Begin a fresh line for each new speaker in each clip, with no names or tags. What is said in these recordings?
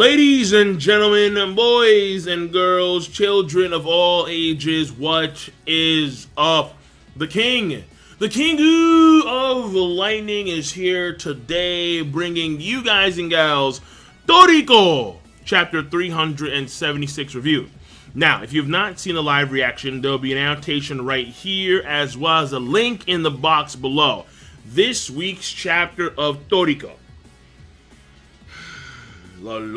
Ladies and gentlemen, boys and girls, children of all ages, what is up? The king of the lightning is here today, bringing you guys and gals Toriko, chapter 376 review. Now, if you've not seen the live reaction, there'll be an annotation right here, as well as a link in the box below. This week's chapter of Toriko. La la.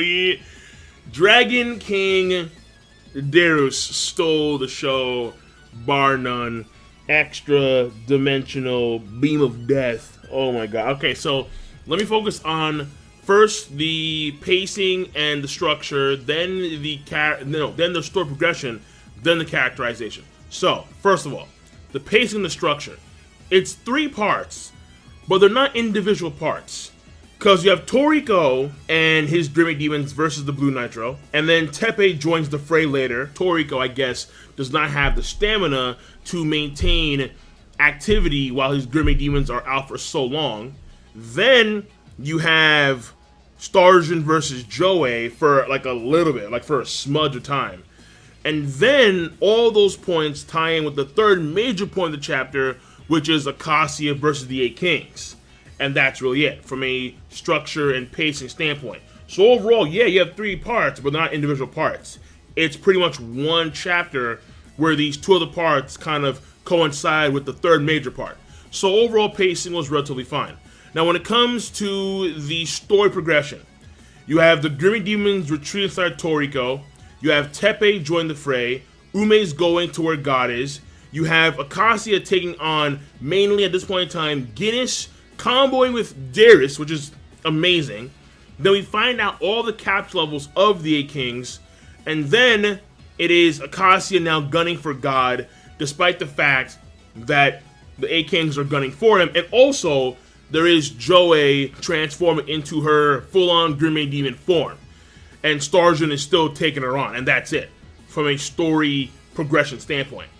Yeah. Dragon King Darius stole the show, bar none. Extra dimensional beam of death. Oh my god. Okay, so let me focus on first the pacing and the structure, then the story progression, then the characterization. So, first of all, the pacing and the structure. It's three parts, but they're not individual parts. Because you have Toriko and his Dreaming Demons versus the Blue Nitro, and then Teppei joins the fray later. Toriko, I guess, does not have the stamina to maintain activity while his Dreaming Demons are out for so long. Then you have Starjin versus Joey for like a little bit, like for a smudge of time. And then all those points tie in with the third major point of the chapter, which is Acacia versus the 8 Kings. And that's really it from a structure and pacing standpoint. So overall, yeah, you have three parts, but not individual parts. It's pretty much one chapter where these two other parts kind of coincide with the third major part. So overall pacing was relatively fine. Now, when it comes to the story progression, you have the Dreaming Demons retreat inside Toriko, you have Teppei join the fray, Ume's going to where God is, you have Acacia taking on, mainly at this point in time, Guinness, comboing with Darius, which is amazing. Then we find out all the capture levels of the 8 Kings, and then it is Acacia now gunning for God, despite the fact that the 8 Kings are gunning for him, and also there is Joey transforming into her full-on Dreaming Demon form. And Starjin is still taking her on, and that's it, from a story progression standpoint.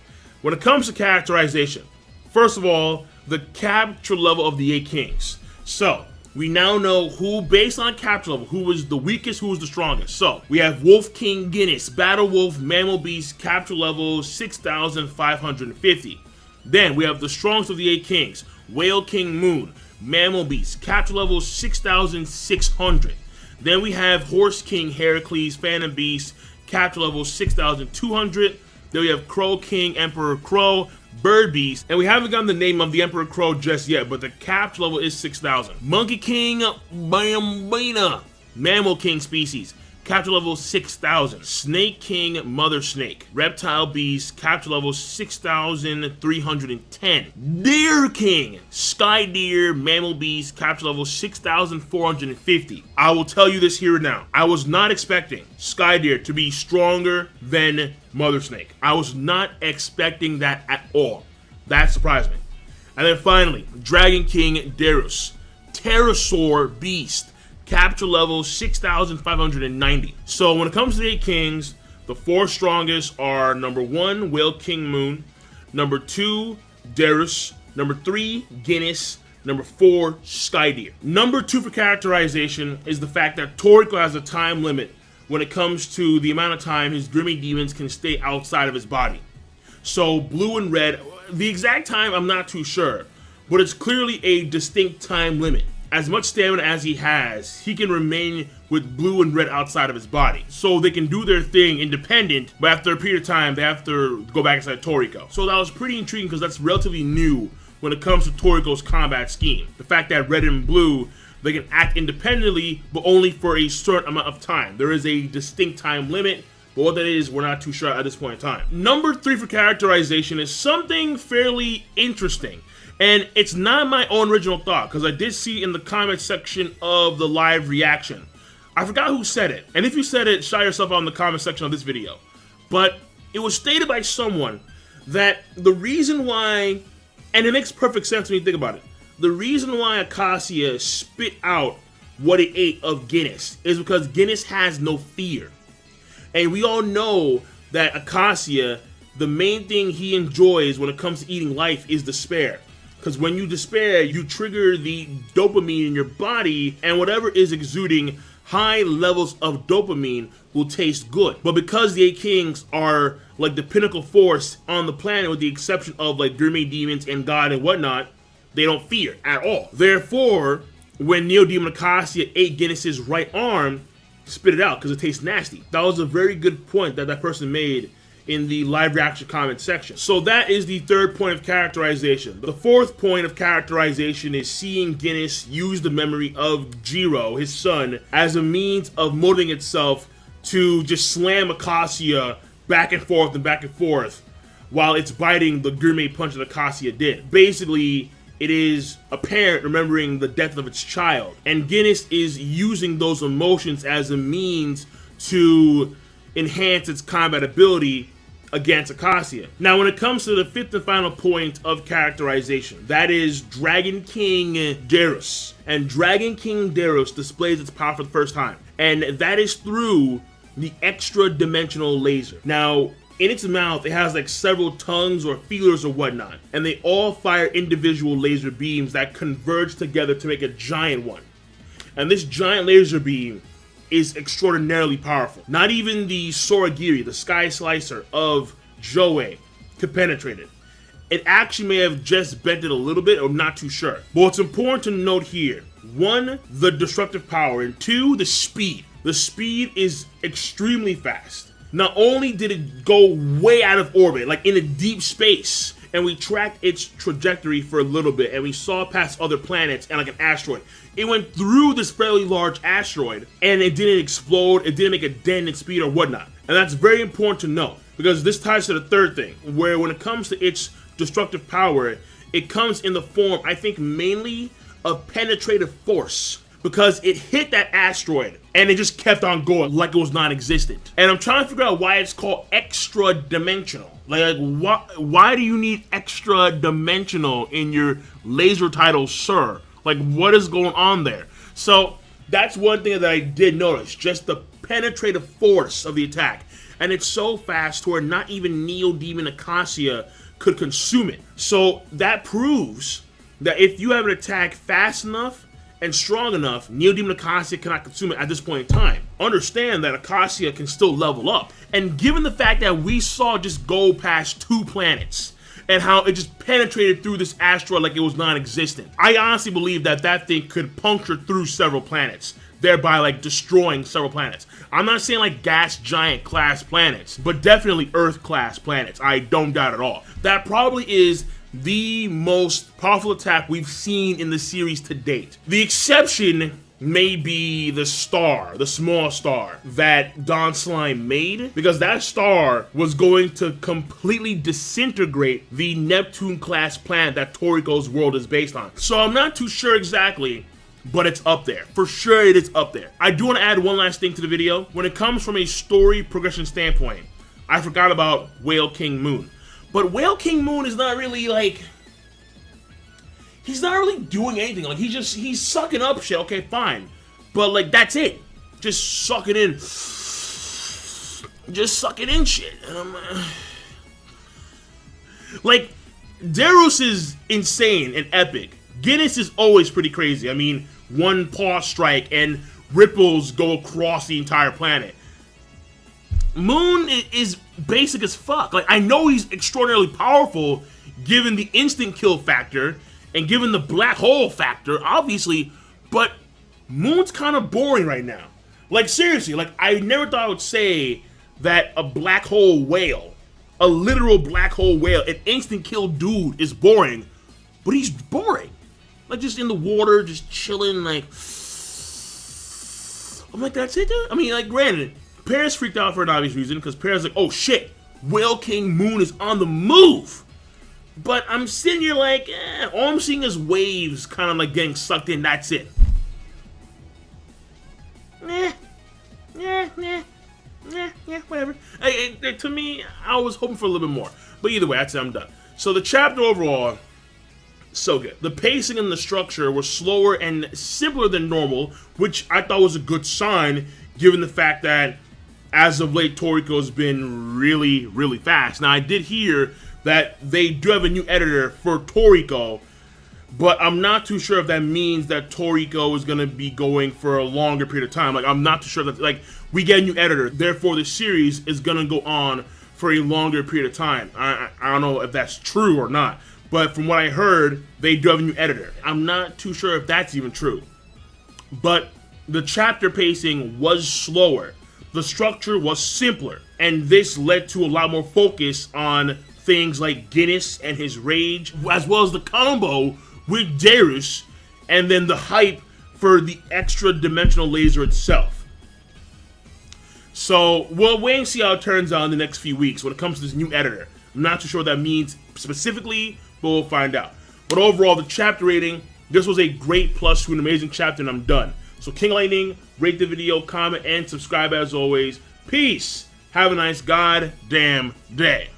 When it comes to characterization, first of all, the capture level of the 8 Kings. So, we now know who, based on capture level, who was the weakest, who was the strongest. So, we have Wolf King Guinness, Battle Wolf, Mammal Beast, capture level 6,550. Then, we have the strongest of the 8 Kings, Whale King Moon, Mammal Beast, capture level 6,600. Then we have Horse King Heracles, Phantom Beast, capture level 6,200. Then we have Crow King Emperor Crow, Bird Beast, and we haven't gotten the name of the Emperor Crow just yet, but the capture level is 6,000. Monkey King Bambina, Mammal King species, capture level 6,000. Snake King Mother Snake, Reptile Beast, capture level 6,310. Deer King Sky Deer, Mammal Beast, capture level 6,450. I will tell you this here and now. I was not expecting Sky Deer to be stronger than Mother Snake. I was not expecting that at all. That surprised me. And then finally, Dragon King Darius, Pterosaur Beast, capture level 6,590. So when it comes to the 8 Kings, the 4 strongest are number 1, Whale King Moon, number 2, Darius, number 3, Guinness, number 4, Sky Deer. Number 2 for characterization is the fact that Toriko has a time limit when it comes to the amount of time his Dreaming Demons can stay outside of his body. So blue and red, the exact time I'm not too sure, but it's clearly a distinct time limit. As much stamina as he has, he can remain with blue and red outside of his body. So they can do their thing independent, but after a period of time, they have to go back inside Toriko. So that was pretty intriguing because that's relatively new when it comes to Toriko's combat scheme. The fact that red and blue, they can act independently, but only for a certain amount of time. There is a distinct time limit, but what that is, we're not too sure at this point in time. Number 3 for characterization is something fairly interesting. And it's not my own original thought, because I did see in the comment section of the live reaction. I forgot who said it. And if you said it, shout yourself out in the comment section of this video. But it was stated by someone that the reason why, and it makes perfect sense when you think about it, the reason why Acacia spit out what it ate of Guinness is because Guinness has no fear. And we all know that Acacia, the main thing he enjoys when it comes to eating life is despair. Because when you despair, you trigger the dopamine in your body, and whatever is exuding high levels of dopamine will taste good. But because the 8 Kings are like the pinnacle force on the planet, with the exception of like gourmet demons and God and whatnot, they don't fear at all. Therefore, when Neo Demon Acacia ate Guinness's right arm, spit it out because it tastes nasty. That was a very good point that that person made in the live reaction comment section. So that is the third point of characterization. The fourth point of characterization is seeing Guinness use the memory of Jiro, his son, as a means of motivating itself to just slam Acacia back and forth while it's biting the gourmet punch that Acacia did. Basically, it is a parent remembering the death of its child, and Guinness is using those emotions as a means to enhance its combat ability against Acacia. Now, when it comes to the fifth and final point of characterization, that is Dragon King Darus. And Dragon King Darus displays its power for the first time, and that is through the extra-dimensional laser. Now, in its mouth, it has like several tongues or feelers or whatnot, and they all fire individual laser beams that converge together to make a giant one. And this giant laser beam is extraordinarily powerful. Not even the Soragiri, the Sky Slicer of Joey, could penetrate it. It actually may have just bent it a little bit, I'm not too sure. But what's important to note here, 1, the destructive power, and 2, the speed. The speed is extremely fast. Not only did it go way out of orbit, like in a deep space, and we tracked its trajectory for a little bit, and we saw past other planets and like an asteroid. It went through this fairly large asteroid, and it didn't explode, it didn't make a dent in speed or whatnot. And that's very important to know, because this ties to the third thing, where when it comes to its destructive power, it comes in the form, I think, mainly of penetrative force. Because it hit that asteroid, and it just kept on going like it was non-existent. And I'm trying to figure out why it's called extra-dimensional. Like why do you need extra-dimensional in your laser title, sir? Like, what is going on there? So that's one thing that I did notice, just the penetrative force of the attack. And it's so fast to where not even Neo Demon Acacia could consume it. So that proves that if you have an attack fast enough and strong enough, Neo Demon Acacia cannot consume it at this point in time. Understand that Acacia can still level up. And given the fact that we saw just go past 2 planets, and how it just penetrated through this asteroid like it was non-existent, I honestly believe that that thing could puncture through several planets, thereby like destroying several planets. I'm not saying like gas giant class planets, but definitely Earth class planets. I don't doubt at all. That probably is the most powerful attack we've seen in the series to date. The exception may be the star, the small star that Don Slime made, because that star was going to completely disintegrate the Neptune class planet that Toriko's world is based on. So I'm not too sure exactly, but it's up there. For sure it is up there. I do want to add one last thing to the video. When it comes from a story progression standpoint, I forgot about Whale King Moon. But Whale King Moon is not really like, he's not really doing anything. Like he's sucking up shit. Okay, fine. But like that's it. Just sucking in. Just sucking in shit. Like Darus is insane and epic. Guinness is always pretty crazy. I mean, one paw strike and ripples go across the entire planet. Moon is basic as fuck. Like, I know he's extraordinarily powerful given the instant kill factor and given the black hole factor, obviously, but Moon's kind of boring right now. Like, seriously, like, I never thought I would say that a black hole whale, a literal black hole whale, an instant kill dude is boring, but he's boring. Like, just in the water, just chilling, like, I'm like, that's it, dude? I mean, like, granted, Paris freaked out for an obvious reason, because Paris like, oh shit, Whale King Moon is on the move. But I'm sitting here like, all I'm seeing is waves kind of like getting sucked in, that's it. Whatever. To me, I was hoping for a little bit more. But either way, that's it, I'm done. So the chapter overall, so good. The pacing and the structure were slower and simpler than normal, which I thought was a good sign, given the fact that as of late, Toriko's been really, really fast. Now, I did hear that they do have a new editor for Toriko, but I'm not too sure if that means that Toriko is going to be going for a longer period of time. Like, I'm not too sure that, like, we get a new editor, therefore the series is going to go on for a longer period of time. I don't know if that's true or not, but from what I heard, they do have a new editor. I'm not too sure if that's even true. But the chapter pacing was slower. The structure was simpler, and this led to a lot more focus on things like Guinness and his rage, as well as the combo with Darius, and then the hype for the extra dimensional laser itself. So we'll wait and see how it turns out in the next few weeks when it comes to this new editor. I'm not too sure what that means specifically, but we'll find out. But overall, the chapter rating, this was a great plus to an amazing chapter, and I'm done. So King Lightning, rate the video, comment, and subscribe as always. Peace. Have a nice goddamn day.